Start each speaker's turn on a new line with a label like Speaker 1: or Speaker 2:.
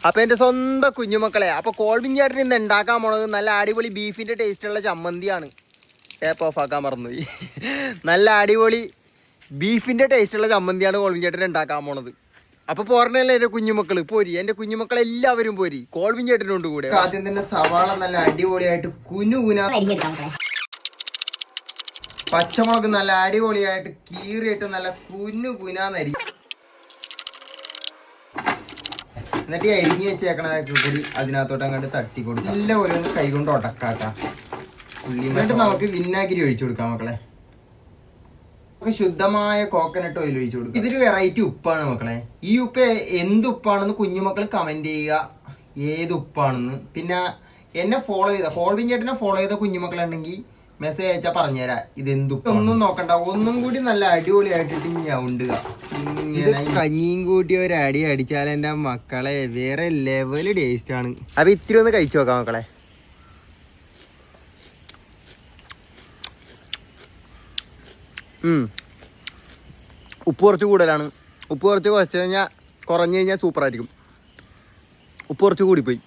Speaker 1: അപ്പൊ എന്റെ സ്വന്തം കുഞ്ഞുമക്കളെ, അപ്പൊ കോൾവിൻ ചേട്ടൻ ഇന്ന് ഉണ്ടാക്കാൻ പോണത് നല്ല അടിപൊളി ബീഫിന്റെ ടേസ്റ്റുള്ള ചമ്മന്തിയാണ്. ടേപ്പ് ഓഫ് ആക്കാൻ മറന്നുപോയി. നല്ല അടിപൊളി ബീഫിന്റെ ടേസ്റ്റുള്ള ചമ്മന്തിയാണ് കോൾവിൻ ചേട്ടൻ ഉണ്ടാക്കാൻ പോണത്. അപ്പൊ പോരണല്ലേ എന്റെ കുഞ്ഞുമക്കള് പോരി, എന്റെ കുഞ്ഞുമക്കൾ എല്ലാവരും പോരി, കോൾവിൻ ചേട്ടനുണ്ട് കൂടെ. ആദ്യം തന്നെ സവാള നല്ല അടിപൊളിയായിട്ട് കുനുകുന, പച്ചമുളക് നല്ല അടിപൊളിയായിട്ട് കീറിയിട്ട് നല്ല കുനുകുനാന്നരി, എന്നിട്ട് ഈ അരിഞ്ഞ് വെച്ചേക്കണതൊക്കെ കൂടി അതിനകത്തോട്ട് അങ്ങോട്ട് തട്ടി കൊടുക്കും. നല്ല പോലെ ഒന്ന് കൈ കൊണ്ട് ഒടക്കാട്ടാ ഉള്ളി. എന്നിട്ട് നമുക്ക് വിനാഗിരി ഒഴിച്ചു കൊടുക്കാം മക്കളെ. നമുക്ക് ശുദ്ധമായ കോക്കനട്ട് ഓയിൽ ഒഴിച്ചു കൊടുക്കും. ഇതൊരു വെറൈറ്റി ഉപ്പാണ് മക്കളെ. ഈ ഉപ്പ് എന്ത് ഉപ്പാണെന്ന് കുഞ്ഞുമക്കൾ കമന്റ് ചെയ്യുക, ഏത് ഉപ്പാണെന്ന്. പിന്നെ എന്നെ ഫോളോ ചെയ്ത കോൾവിൻ ചേട്ടനെ ഫോളോ ചെയ്ത കുഞ്ഞുമക്കളുണ്ടെങ്കിൽ മെസ്സേജ് അയച്ചാൽ പറഞ്ഞുതരാം ഇത് എന്തുപ്പ്. ഒന്നും നോക്കണ്ട, ഒന്നും കൂടി നല്ല അടിപൊളിയായിട്ടിട്ട് ഞൗണ്ടുക. കഞ്ഞിയും കൂട്ടി ഒരു അടി അടിച്ചാൽ എന്റെ മക്കളെ വേറെ ലെവല് ടേസ്റ്റ് ആണ്. അപ്പൊ ഇത്തിരി ഒന്ന് കഴിച്ചു നോക്കാം മക്കളെ. ഉപ്പ് കുറച്ച് കൂടുതലാണ്. ഉപ്പ് കുറച്ച് കഴിഞ്ഞാൽ കുറഞ്ഞു കഴിഞ്ഞാൽ സൂപ്പർ ആയിരിക്കും. ഉപ്പ് കുറച്ച് കൂടിപ്പോയി.